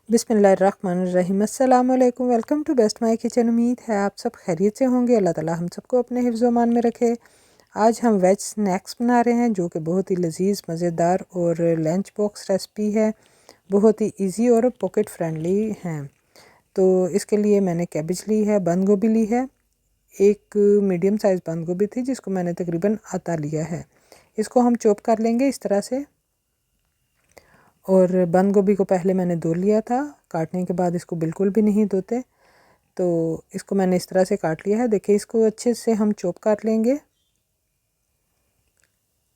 बिस्मिल्लाहिर्रहमानिर्रहीम। अस्सलाम वालेकुम। Welcome to best my kitchen. उम्मीद है आप सब खैरियत से होंगे। अल्लाह ताला हम सबको अपने हिफ्ज़ मान में रखे। आज हम वेज स्नैक्स बना रहे हैं जो कि बहुत ही लजीज, मज़ेदार और लंच बॉक्स रेसिपी है। बहुत ही इजी और पॉकेट फ्रेंडली हैं। तो इसके लिए मैंने कैबेज ली है, बंद गोभी ली है, एक मीडियम साइज़ बंद गोभी थी जिसको मैंने तकरीबन आधा लिया है। इसको हम चॉप कर लेंगे इस तरह से। और बंद गोभी को पहले मैंने धो लिया था, काटने के बाद इसको बिल्कुल भी नहीं धोते। तो इसको मैंने इस तरह से काट लिया है। देखिए, इसको अच्छे से हम चॉप कर लेंगे।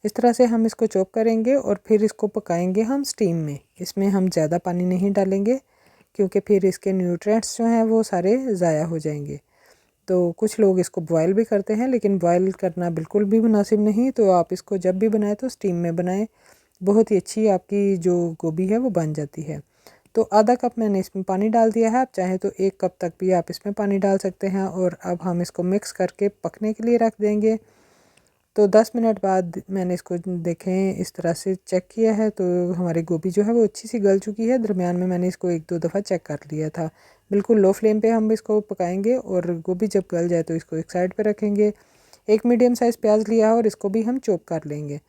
इस तरह से हम इसको चॉप करेंगे और फिर इसको पकाएंगे हम स्टीम में। इसमें हम ज़्यादा पानी नहीं डालेंगे क्योंकि फिर इसके न्यूट्रिएंट्स जो हैं वो सारे ज़ाया हो जाएंगे। तो कुछ लोग इसको बॉयल भी करते हैं, लेकिन बॉयल करना बिल्कुल भी मुनासिब नहीं। तो आप इसको जब भी बनाएं तो स्टीम में बनाएं। बहुत ही अच्छी आपकी जो गोभी है वो बन जाती है। तो आधा कप मैंने इसमें पानी डाल दिया है। आप चाहें तो 1 कप तक भी आप इसमें पानी डाल सकते हैं। और अब हम इसको मिक्स करके पकने के लिए रख देंगे। तो 10 मिनट बाद मैंने इसको देखें इस तरह से चेक किया है तो हमारी गोभी जो है वो अच्छी सी गल चुकी है। दरमियान में मैंने इसको 1-2 दफ़ा चेक कर लिया था। बिल्कुल लो फ्लेम पे हम इसको पकाएंगे और गोभी जब गल जाए तो इसको एक साइड पे रखेंगे। एक मीडियम साइज़ प्याज लिया और इसको भी हम चॉप कर लेंगे।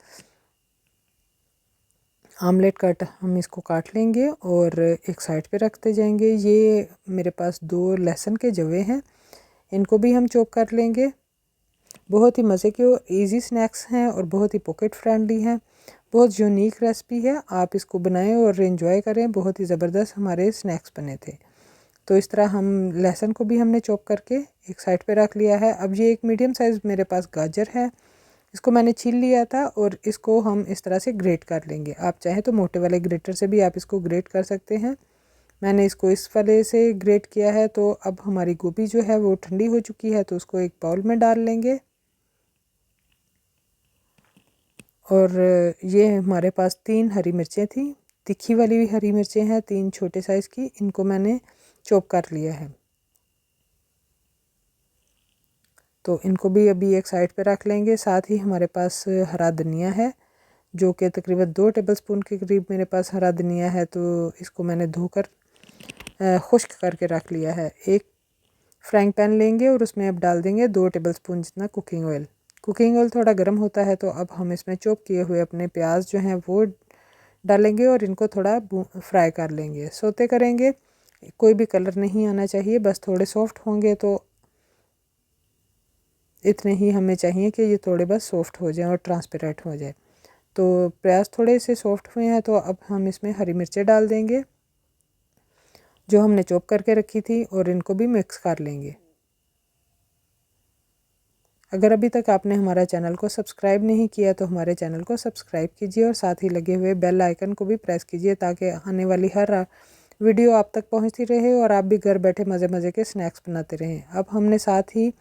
आमलेट कट हम इसको काट लेंगे और एक साइड पे रखते जाएंगे। ये मेरे पास 2 लहसुन के जवे हैं, इनको भी हम चॉप कर लेंगे। बहुत ही मज़े के और इजी स्नैक्स हैं और बहुत ही पॉकेट फ्रेंडली हैं। बहुत यूनिक रेसिपी है, आप इसको बनाएं और एंजॉय करें। बहुत ही ज़बरदस्त हमारे स्नैक्स बने थे। तो इस तरह हम लहसुन को भी हमने चॉप करके एक साइड पे रख लिया है। अब ये एक मीडियम साइज़ मेरे पास गाजर है, इसको मैंने छील लिया था और इसको हम इस तरह से ग्रेट कर लेंगे। आप चाहें तो मोटे वाले ग्रेटर से भी आप इसको ग्रेट कर सकते हैं। मैंने इसको इस वाले से ग्रेट किया है। तो अब हमारी गोभी जो है वो ठंडी हो चुकी है, तो उसको एक बाउल में डाल लेंगे। और ये हमारे पास 3 हरी मिर्चें थी, तीखी वाली भी हरी मिर्चें हैं, 3 छोटे साइज़ की। इनको मैंने चॉप कर लिया है। तो इनको भी अभी एक साइड पे रख लेंगे। साथ ही हमारे पास हरा धनिया है जो कि तकरीबन 2 टेबलस्पून के करीब मेरे पास हरा धनिया है। तो इसको मैंने धोकर खुश्क करके रख लिया है। एक फ्राइंग पैन लेंगे और उसमें अब डाल देंगे 2 टेबलस्पून जितना कुकिंग ऑयल। कुकिंग ऑयल थोड़ा गर्म होता है तो अब हम इसमें चॉप किए हुए अपने प्याज जो हैं वो डालेंगे और इनको थोड़ा फ्राई कर लेंगे, सोते करेंगे। कोई भी कलर नहीं आना चाहिए, बस थोड़े सॉफ्ट होंगे। तो इतने ही हमें चाहिए कि ये थोड़े बस सॉफ्ट हो जाएं और ट्रांसपेरेंट हो जाए। तो प्याज थोड़े से सॉफ्ट हुए हैं तो अब हम इसमें हरी मिर्चें डाल देंगे जो हमने चॉप करके रखी थी और इनको भी मिक्स कर लेंगे। अगर अभी तक आपने हमारा चैनल को सब्सक्राइब नहीं किया तो हमारे चैनल को सब्सक्राइब कीजिए और साथ ही लगे हुए बेल आइकन को भी प्रेस कीजिए ताकि आने वाली हर वीडियो आप तक पहुंचती रहे और आप भी घर बैठे मज़े मज़े के स्नैक्स बनाते रहें। अब हमने साथ ही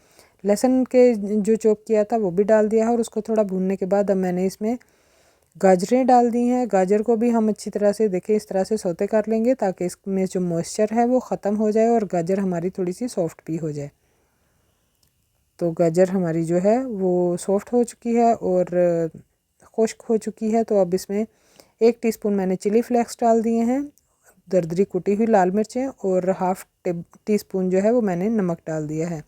लहसुन के जो चॉप किया था वो भी डाल दिया है और उसको थोड़ा भूनने के बाद अब मैंने इसमें गाजरें डाल दी हैं। गाजर को भी हम अच्छी तरह से देखें इस तरह से सौते कर लेंगे ताकि इसमें जो मॉइस्चर है वो ख़त्म हो जाए और गाजर हमारी थोड़ी सी सॉफ्ट भी हो जाए। तो गाजर हमारी जो है वो सॉफ्ट हो चुकी है और खुश्क हो चुकी है। तो अब इसमें 1 टीस्पून मैंने चिली फ्लेक्स डाल दिए हैं, दरदरी कुटी हुई लाल मिर्चें, और हाफ़ टीस्पून जो है वो मैंने नमक डाल दिया है।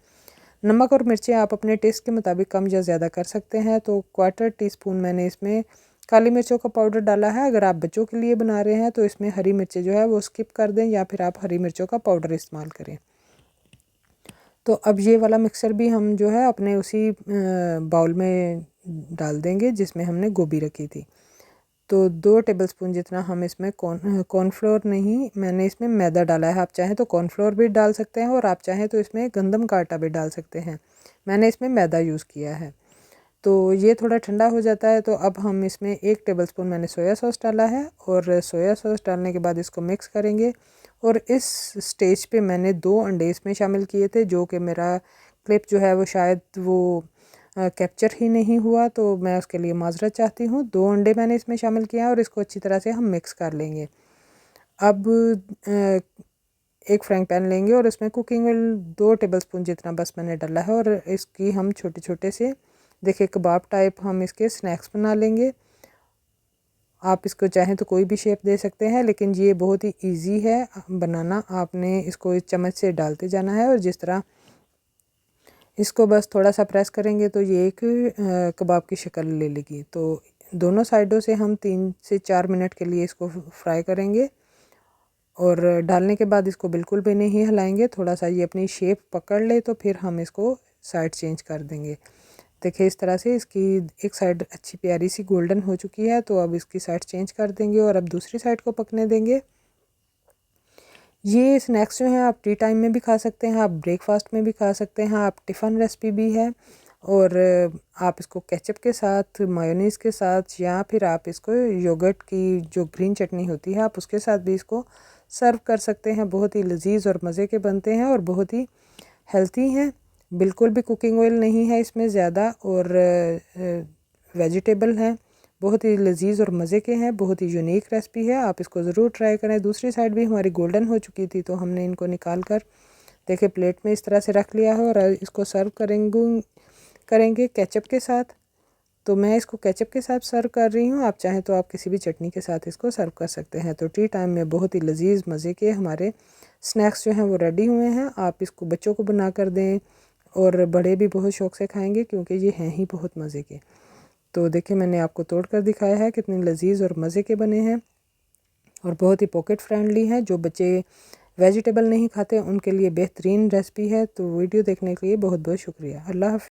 नमक और मिर्चें आप अपने टेस्ट के मुताबिक कम या ज़्यादा कर सकते हैं। तो 1/4 टीस्पून मैंने इसमें काली मिर्चों का पाउडर डाला है। अगर आप बच्चों के लिए बना रहे हैं तो इसमें हरी मिर्चें जो है वो स्किप कर दें या फिर आप हरी मिर्चों का पाउडर इस्तेमाल करें। तो अब ये वाला मिक्सर भी हम जो है अपने उसी बाउल में डाल देंगे जिसमें हमने गोभी रखी थी। तो 2 टेबलस्पून जितना हम इसमें कॉर्नफ्लोर नहीं, मैंने इसमें मैदा डाला है। आप चाहें तो कॉर्नफ्लोर भी डाल सकते हैं और आप चाहें तो इसमें गंदम का आटा भी डाल सकते हैं। मैंने इसमें मैदा यूज़ किया है। तो ये थोड़ा ठंडा हो जाता है तो अब हम इसमें 1 टेबलस्पून मैंने सोया सॉस डाला है और सोया सॉस डालने के बाद इसको मिक्स करेंगे। और इस स्टेज पे मैंने 2 अंडे इसमें शामिल किए थे जो कि मेरा क्लिप जो है वो शायद वो कैप्चर ही नहीं हुआ, तो मैं उसके लिए माजरत चाहती हूँ। 2 अंडे मैंने इसमें शामिल किया और इसको अच्छी तरह से हम मिक्स कर लेंगे। अब एक फ्राइंग पैन लेंगे और इसमें कुकिंग ऑयल 2 टेबलस्पून जितना बस मैंने डाला है और इसकी हम छोटे छोटे से देखिए कबाब टाइप हम इसके स्नैक्स बना लेंगे। आप इसको चाहें तो कोई भी शेप दे सकते हैं, लेकिन ये बहुत ही इजी है बनाना। आपने इसको इस चम्मच से डालते जाना है और जिस तरह इसको बस थोड़ा सा प्रेस करेंगे तो ये एक कबाब की शक्ल ले लेगी। तो दोनों साइडों से हम 3 से 4 मिनट के लिए इसको फ्राई करेंगे और डालने के बाद इसको बिल्कुल भी नहीं हिलाएंगे। थोड़ा सा ये अपनी शेप पकड़ ले तो फिर हम इसको साइड चेंज कर देंगे। देखिए इस तरह से इसकी एक साइड अच्छी प्यारी सी गोल्डन हो चुकी है, तो अब इसकी साइड चेंज कर देंगे और अब दूसरी साइड को पकने देंगे। ये स्नैक्स जो हैं आप टी टाइम में भी खा सकते हैं, आप ब्रेकफास्ट में भी खा सकते हैं, आप टिफ़िन रेसिपी भी है। और आप इसको केचप के साथ, मायोनीज़ के साथ, या फिर आप इसको योगर्ट की जो ग्रीन चटनी होती है आप उसके साथ भी इसको सर्व कर सकते हैं। बहुत ही लजीज और मज़े के बनते हैं और बहुत ही हेल्थी हैं। बिल्कुल भी कुकिंग ऑयल नहीं है इसमें ज़्यादा और वेजिटेबल हैं। बहुत ही लजीज और मज़े के हैं, बहुत ही यूनिक रेसिपी है, आप इसको ज़रूर ट्राई करें। दूसरी साइड भी हमारी गोल्डन हो चुकी थी तो हमने इनको निकाल कर देखिए प्लेट में इस तरह से रख लिया है और इसको सर्व करेंगे केचप के साथ। तो मैं इसको केचप के साथ सर्व कर रही हूँ, आप चाहें तो आप किसी भी चटनी के साथ इसको सर्व कर सकते हैं। तो टी टाइम में बहुत ही लजीज मज़े के हमारे स्नैक्स जो हैं वो रेडी हुए हैं। आप इसको बच्चों को बना कर दें और बड़े भी बहुत शौक़ से खाएँगे क्योंकि ये हैं ही बहुत मज़े के। तो देखिए मैंने आपको तोड़ कर दिखाया है कितने लजीज और मज़े के बने हैं और बहुत ही पॉकेट फ्रेंडली है। जो बच्चे वेजिटेबल नहीं खाते उनके लिए बेहतरीन रेसिपी है। तो वीडियो देखने के लिए बहुत बहुत शुक्रिया। अल्लाह हाफ़िज़।